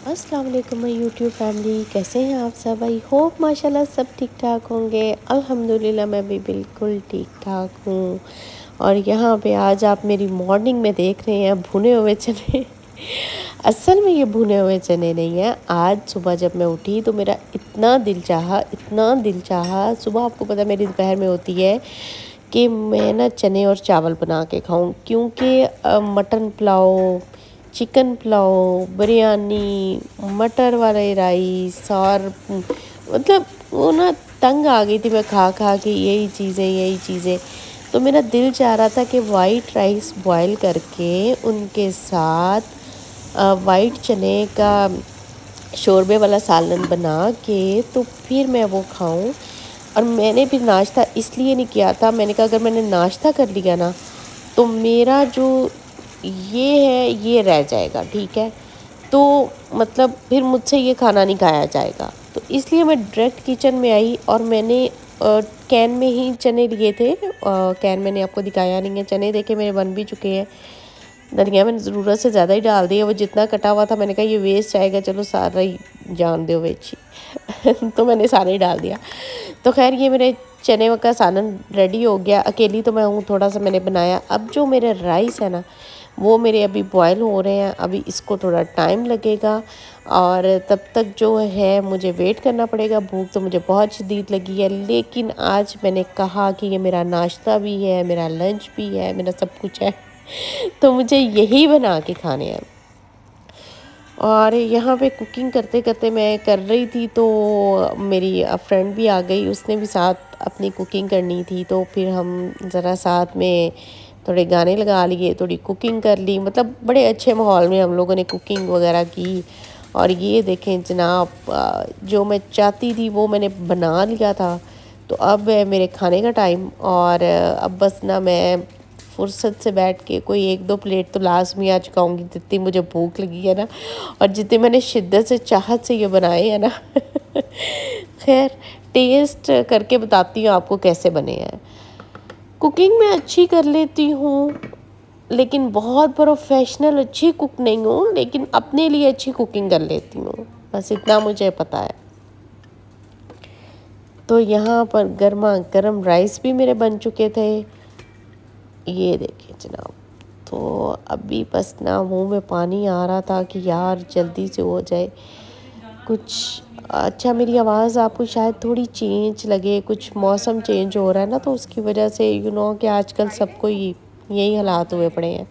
अस्सलाम वालेकुम my YouTube family, कैसे हैं आप सब। आई होप माशाल्लाह सब ठीक ठाक होंगे। अल्हम्दुलिल्लाह मैं भी बिल्कुल ठीक ठाक हूँ। और यहाँ पे आज आप मेरी मॉर्निंग में देख रहे हैं भुने हुए चने। असल में ये भुने हुए चने नहीं हैं। आज सुबह जब मैं उठी तो मेरा इतना दिल चाहा। सुबह आपको पता है मेरी दोपहर में होती है कि मैं ना चने और चावल बना के खाऊं, क्योंकि मटन पुलाव, चिकन पुलाव, बिरयानी, मटर वाले राइस और मतलब वो ना तंग आ गई थी मैं खा खा के यही चीज़ें। तो मेरा दिल चाह रहा था कि वाइट राइस बॉईल करके उनके साथ वाइट चने का शोरबे वाला सालन बना के तो फिर मैं वो खाऊं। और मैंने फिर नाश्ता इसलिए नहीं किया था, मैंने कहा अगर मैंने नाश्ता कर लिया ना तो मेरा जो ये है ये रह जाएगा, ठीक है। तो मतलब फिर मुझसे ये खाना नहीं खाया जाएगा। तो इसलिए मैं डायरेक्ट किचन में आई और मैंने कैन में ही चने लिए थे। कैन मैंने आपको दिखाया नहीं है, चने देखे मेरे बन भी चुके हैं। धनिया मैंने ज़रूरत से ज़्यादा ही डाल दिया, वो जितना कटा हुआ था मैंने कहा ये वेस्ट आएगा, चलो सारा ही जान दो वेच ही। तो मैंने सारा ही डाल दिया। तो खैर ये मेरे चने का सालन रेडी हो गया। अकेली तो मैं हूँ, थोड़ा सा मैंने बनाया। अब जो मेरे राइस है ना वो मेरे अभी बॉयल हो रहे हैं, अभी इसको थोड़ा टाइम लगेगा और तब तक जो है मुझे वेट करना पड़ेगा। भूख तो मुझे बहुत शदीद लगी है, लेकिन आज मैंने कहा कि ये मेरा नाश्ता भी है, मेरा लंच भी है, मेरा सब कुछ है। तो मुझे यही बना के खाने हैं। और यहाँ पे कुकिंग करते करते मैं कर रही थी तो मेरी फ्रेंड भी आ गई, उसने भी साथ अपनी कुकिंग करनी थी। तो फिर हम ज़रा साथ में थोड़े गाने लगा लिए, थोड़ी कुकिंग कर ली। मतलब बड़े अच्छे माहौल में हम लोगों ने कुकिंग वगैरह की। और ये देखें जनाब, जो मैं चाहती थी वो मैंने बना लिया था। तो अब है मेरे खाने का टाइम और अब बस ना मैं फुर्सत से बैठ के कोई एक दो प्लेट तो लाजमी आज खाऊंगी, जितनी मुझे भूख लगी है ना और जितने मैंने शिद्दत से चाहत से ये बनाए हैं ना। खैर टेस्ट करके बताती हूँ आपको कैसे बने हैं। कुकिंग मैं अच्छी कर लेती हूँ, लेकिन बहुत प्रोफेशनल अच्छी कुक नहीं हूँ, लेकिन अपने लिए अच्छी कुकिंग कर लेती हूँ, बस इतना मुझे पता है। तो यहाँ पर गर्मा गर्म राइस भी मेरे बन चुके थे, ये देखिए जनाब। तो अभी बस ना मुंह में पानी आ रहा था कि यार जल्दी से हो जाए कुछ। अच्छा मेरी आवाज़ आपको शायद थोड़ी चेंज लगे, कुछ मौसम चेंज हो रहा है ना, तो उसकी वजह से कि आजकल सबको यही हालात हुए पड़े हैं।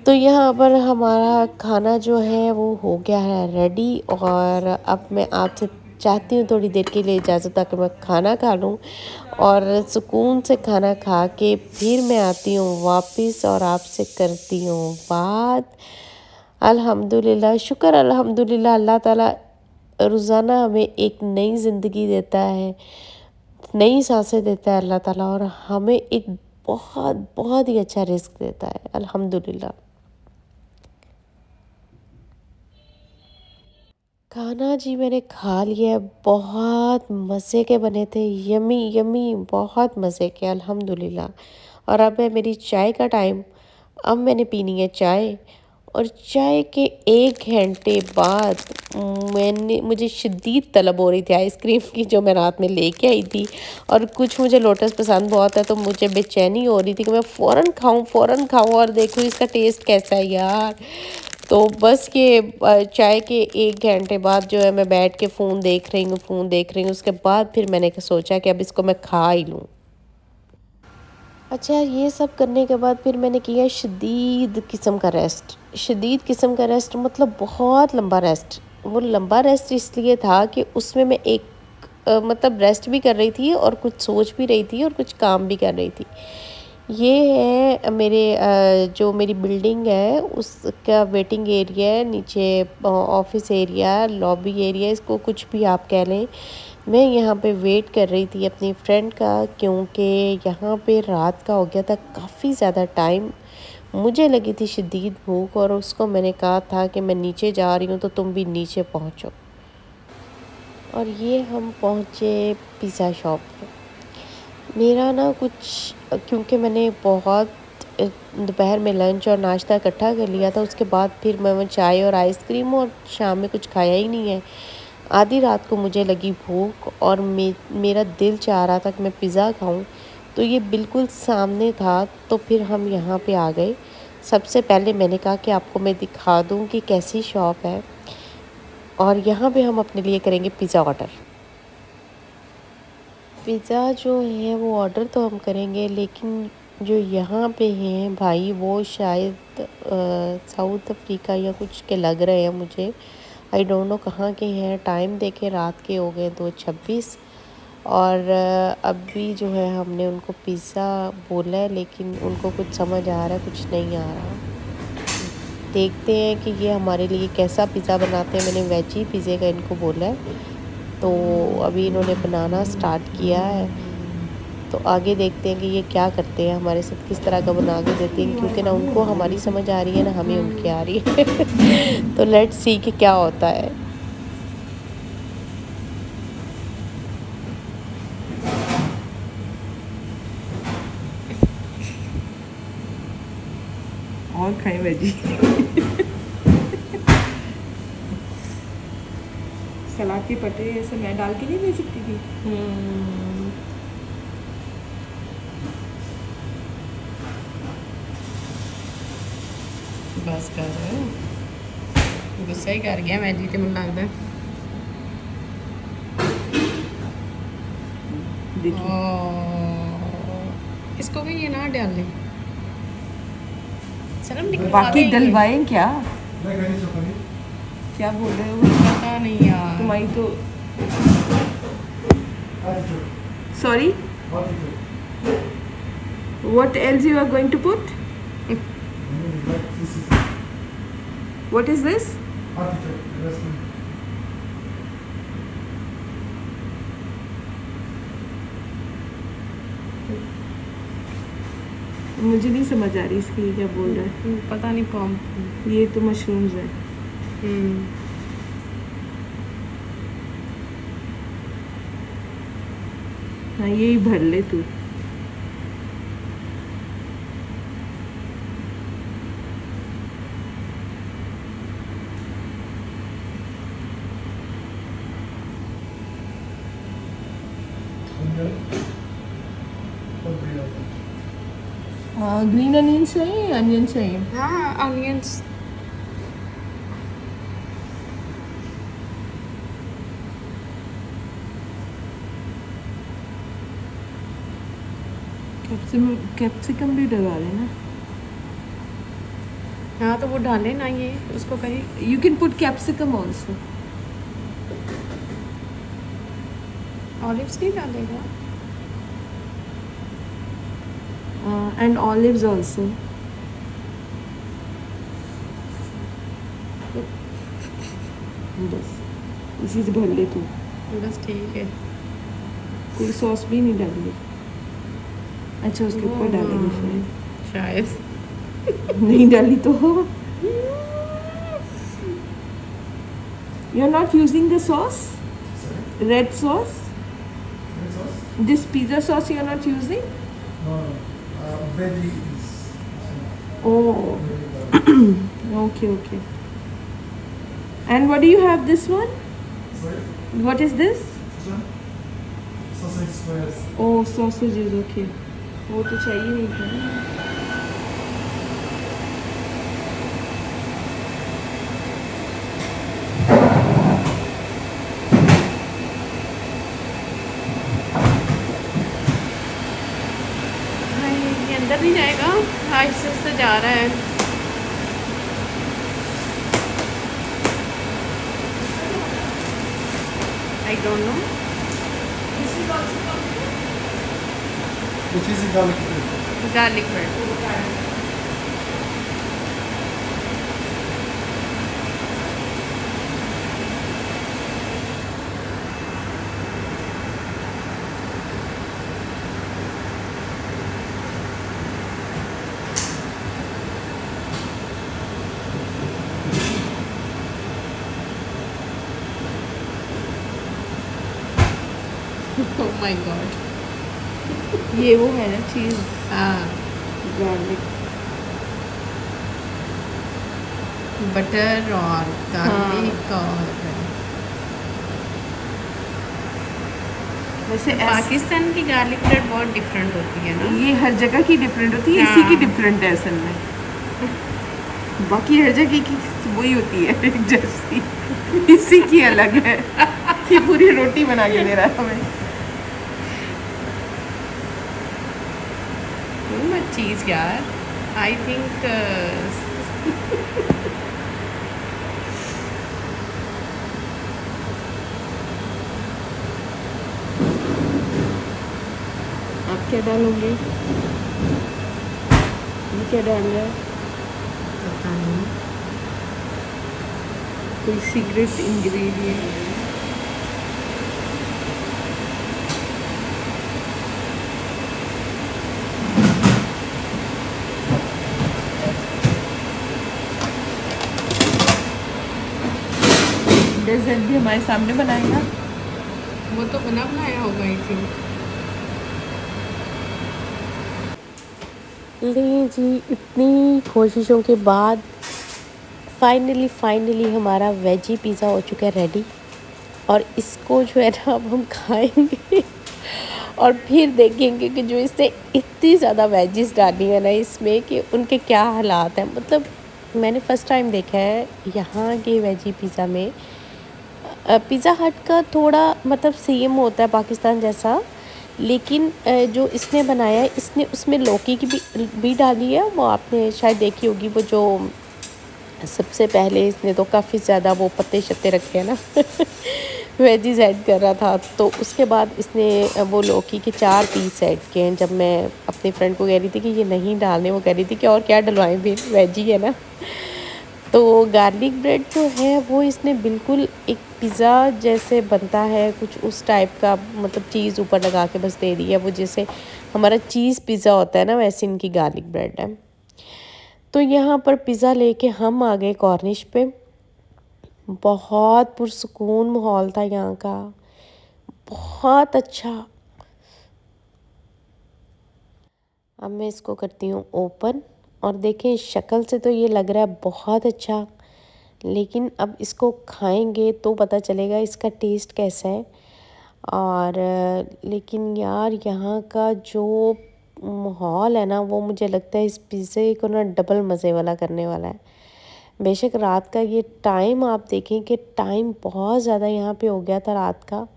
तो यहाँ पर हमारा खाना जो है वो हो गया है रेडी और अब मैं आपसे चाहती हूँ थोड़ी देर के लिए इजाज़त, ताकि मैं खाना खा लूँ और सुकून से खाना खा के फिर मैं आती हूँ वापस और आपसे करती हूँ बात। अल्हम्दुलिल्लाह, शुक्र अल्हम्दुलिल्लाह, अल्लाह ताला रोज़ाना हमें एक नई ज़िंदगी देता है, नई सांसें देता है अल्लाह ताला, और हमें एक बहुत बहुत ही अच्छा रिज़्क देता है अल्हम्दुलिल्लाह। खाना जी मैंने खा लिया, बहुत मज़े के बने थे, यमी यमी, बहुत मज़े के अल्हम्दुलिल्लाह। और अब है मेरी चाय का टाइम। अब मैंने पीनी है चाय। और चाय के 1 घंटे बाद मुझे शदीद तलब हो रही थी आइसक्रीम की, जो मैं रात में लेके आई थी। और कुछ मुझे लोटस पसंद बहुत है, तो मुझे बेचैनी हो रही थी कि मैं फ़ौरन खाऊं और देखूं इसका टेस्ट कैसा है यार। तो बस ये चाय के 1 घंटे बाद जो है मैं बैठ के फ़ोन देख रही हूँ। उसके बाद फिर मैंने सोचा कि अब इसको मैं खा ही लूँ। अच्छा ये सब करने के बाद फिर मैंने किया शदीद किस्म का रेस्ट, मतलब बहुत लंबा रेस्ट। वो लंबा रेस्ट इसलिए था कि उसमें मैं मतलब रेस्ट भी कर रही थी और कुछ सोच भी रही थी और कुछ काम भी कर रही थी। ये है मेरे जो मेरी बिल्डिंग है उसका वेटिंग एरिया है, नीचे ऑफिस एरिया, लॉबी एरिया, इसको कुछ भी आप कह लें। मैं यहाँ पे वेट कर रही थी अपनी फ्रेंड का, क्योंकि यहाँ पे रात का हो गया था काफ़ी ज़्यादा टाइम। मुझे लगी थी शदीद भूख और उसको मैंने कहा था कि मैं नीचे जा रही हूँ तो तुम भी नीचे पहुँचो। और ये हम पहुँचे पिज़्ज़ा शॉप पे। मेरा ना कुछ, क्योंकि मैंने बहुत दोपहर में लंच और नाश्ता इकट्ठा कर लिया था। उसके बाद फिर मैं वो चाय और आइसक्रीम और शाम में कुछ खाया ही नहीं है। आधी रात को मुझे लगी भूख और मेरा दिल चाह रहा था कि मैं पिज़्ज़ा खाऊं, तो ये बिल्कुल सामने था। तो फिर हम यहाँ पे आ गए। सबसे पहले मैंने कहा कि आपको मैं दिखा दूं कि कैसी शॉप है, और यहाँ पे हम अपने लिए करेंगे पिज़्ज़ा ऑर्डर। पिज़्ज़ा जो है वो ऑर्डर तो हम करेंगे, लेकिन जो यहाँ पे हैं भाई वो शायद साउथ अफ्रीका या कुछ के लग रहे हैं मुझे। आई डोंट नो कहाँ के हैं। टाइम देखे रात के हो गए 2:26, और अभी जो है हमने उनको पिज़्ज़ा बोला है, लेकिन उनको कुछ समझ आ रहा है, कुछ नहीं आ रहा। देखते हैं कि ये हमारे लिए कैसा पिज़्ज़ा बनाते हैं। मैंने वेजी पिज़्ज़े का इनको बोला है, तो अभी इन्होंने बनाना स्टार्ट किया है। तो आगे देखते हैं कि ये क्या करते हैं, हमारे साथ किस तरह का बना के देते हैं, क्योंकि ना उनको हमारी समझ आ रही है ना हमें उनकी आ रही है। तो लेट्स सी कि क्या होता है। और खाए वेजी। सलाद के पत्ते ऐसे मैं डाल के नहीं दे सकती थी। बस कर गुस्सा ही कर गया वेजी ते मुझे लगता है। इसको भी ये ना डाल दें, शर्म निकलवा बाकी देंगे। डलवाएं क्या? क्या बोल रहे हो? पता नहीं यार तुम्हारी तो sorry what else you are going to put? What is this? मुझे नहीं समझ आ रही इसकी, ये क्या बोल रहा है। पता नहीं पॉम। ये तो मशरूम्स है। हाँ यही भर ले तू। ग्रीन अनियन चाहिए, अनियन चाहिए। हाँ अनियंस। कैप्सिकम भी डलवा देना। हाँ तो वो डाले ना, ये उसको कहीं। You can put capsicum also. Olives नहीं डालेगा? And olives also. बस इसी से भर ले तू। बस ठीक है। कोई सॉस भी नहीं डाली। अच्छा उसके ऊपर डालेंगे शायद। नहीं डाली तो you are not using the sauce, red sauce, this pizza sauce you are not using. Oh, okay, okay. And what do you have this one? Sorry? What is this? This one? Sausage squares. Oh, sausages, okay. वो तो चाहिए नहीं था ना। ये अंदर नहीं जाएगा। आहिस्ते से जा रहा है। I don't know. Which is the garlic bread? Garlic bread. Oh my god। ये वो है ना चीज हाँ गार्लिक। बटर और गार्लिक और वैसे पाकिस्तान की गार्लिक ब्रेड बहुत डिफरेंट होती है ना। ये हर जगह की डिफरेंट होती है, इसी की हाँ। डिफरेंट है असल में। बाकी हर जगह की वही होती है एक जैसी, इसी की अलग है। ये पूरी रोटी बना के दे रहा है हमें। टू मच चीज़ यार, आई थिंक। आप क्या डालोगे? ये क्या डाल रहा है? पता नहीं। कोई सीक्रेट इंग्रेडिएंट? डेजर्ट भी हमारे सामने बनाएगा। वो तो बना बनाया होगा आई थिंक। ले जी, इतनी कोशिशों के बाद फाइनली हमारा वेजी पिज़्ज़ा हो चुका है रेडी। और इसको जो है ना अब हम खाएंगे और फिर देखेंगे कि जो इसने इतनी ज़्यादा वेजिस डाली है ना इसमें कि उनके क्या हालात हैं। मतलब मैंने फ़र्स्ट टाइम देखा है यहाँ के वेजी पिज़्ज़ा में। पिज़्ज़ा हट का थोड़ा मतलब सेम होता है पाकिस्तान जैसा, लेकिन जो इसने बनाया है इसने उसमें लौकी की भी डाली है। वो आपने शायद देखी होगी, वो जो सबसे पहले इसने तो काफ़ी ज़्यादा वो पत्ते शत्ते रखे हैं ना वेजीज ऐड कर रहा था। तो उसके बाद इसने वो लौकी के 4 पीस ऐड किए हैं। जब मैं अपनी फ्रेंड को कह रही थी कि ये नहीं डालने, वो कह रही थी कि और क्या डलवाएं, फिर वेजी है ना। तो गार्लिक ब्रेड जो है वो इसने बिल्कुल एक पिज़्ज़ा जैसे बनता है कुछ उस टाइप का, मतलब चीज़ ऊपर लगा के बस दे दी है। वो जैसे हमारा चीज़ पिज़्ज़ा होता है ना, वैसे इनकी गार्लिक ब्रेड है। तो यहाँ पर पिज़्ज़ा लेके हम आ गए कॉर्निश पे। बहुत पुरसुकून माहौल था यहाँ का, बहुत अच्छा। अब मैं इसको करती हूँ ओपन और देखें शक्ल से तो ये लग रहा है बहुत अच्छा, लेकिन अब इसको खाएंगे तो पता चलेगा इसका टेस्ट कैसा है। और लेकिन यार यहाँ का जो माहौल है ना, वो मुझे लगता है इस पिज़्ज़े को ना डबल मज़े वाला करने वाला है। बेशक रात का ये टाइम आप देखें कि टाइम बहुत ज़्यादा यहाँ पे हो गया था रात का।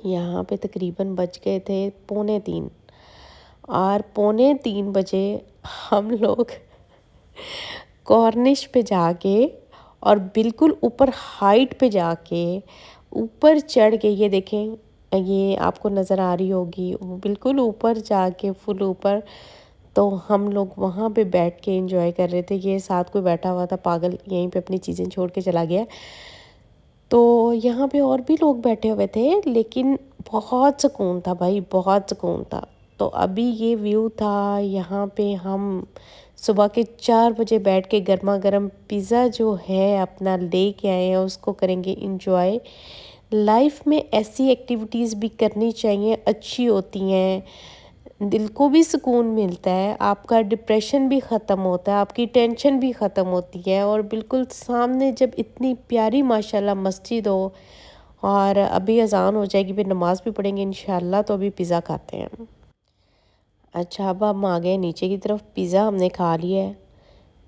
यहाँ पे तकरीबन बज गए थे 2:45 और 2:45 बजे हम लोग कॉर्निश पे जाके और बिल्कुल ऊपर हाइट पे जाके ऊपर चढ़ के, ये देखें ये आपको नज़र आ रही होगी, वो बिल्कुल ऊपर जाके फुल ऊपर। तो हम लोग वहाँ पे बैठ के एंजॉय कर रहे थे। ये साथ कोई बैठा हुआ था पागल, यहीं पे अपनी चीज़ें छोड़ के चला गया। तो यहाँ पे और भी लोग बैठे हुए थे, लेकिन बहुत सुकून था भाई, बहुत सुकून था। तो अभी ये व्यू था यहाँ पे, हम सुबह के 4 बजे बैठ के गर्मा गर्म पिज़्ज़ा जो है अपना ले के आए हैं, उसको करेंगे इंजॉय। लाइफ में ऐसी एक्टिविटीज़ भी करनी चाहिए, अच्छी होती हैं, दिल को भी सुकून मिलता है, आपका डिप्रेशन भी ख़त्म होता है, आपकी टेंशन भी ख़त्म होती है। और बिल्कुल सामने जब इतनी प्यारी माशाल्लाह मस्जिद हो और अभी अज़ान हो जाएगी, फिर नमाज़ भी पढ़ेंगे इंशाल्लाह। तो अभी पिज़्ज़ा खाते हैं। अच्छा, अब हम आ गए नीचे की तरफ। पिज़्ज़ा हमने खा लिया है।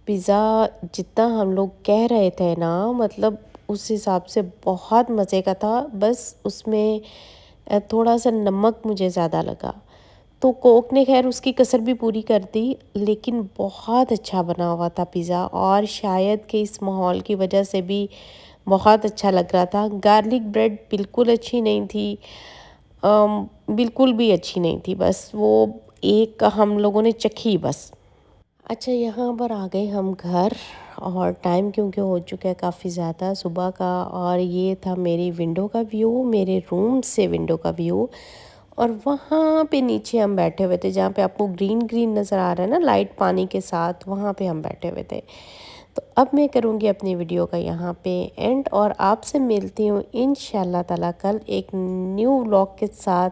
पिज़्ज़ा जितना हम लोग कह रहे थे ना, मतलब उस हिसाब से बहुत मज़े का था। बस उसमें थोड़ा सा नमक मुझे ज़्यादा लगा। तो कोक ने खैर उसकी कसर भी पूरी कर दी, लेकिन बहुत अच्छा बना हुआ था पिज़्ज़ा। और शायद कि इस माहौल की वजह से भी बहुत अच्छा लग रहा था। गार्लिक ब्रेड बिल्कुल अच्छी नहीं थी, बिल्कुल भी अच्छी नहीं थी, बस वो एक हम लोगों ने चखी बस। अच्छा, यहाँ पर आ गए हम घर और टाइम क्योंकि हो चुका है काफ़ी ज़्यादा सुबह का। और ये था मेरी विंडो का व्यू, मेरे रूम से विंडो का व्यू। और वहाँ पे नीचे हम बैठे हुए थे, जहाँ पे आपको ग्रीन ग्रीन नज़र आ रहा है ना लाइट पानी के साथ, वहाँ पे हम बैठे हुए थे। तो अब मैं करूँगी अपनी वीडियो का यहाँ पे एंड और आपसे मिलती हूँ इंशाल्लाह ताला कल एक न्यू व्लॉग के साथ।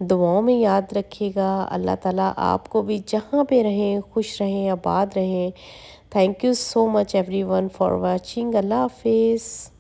दुआओं में याद रखिएगा। अल्लाह ताला आपको भी जहाँ पे रहें खुश रहें, आबाद रहें। Thank you so much everyone for watching. अल्लाह हाफिज़।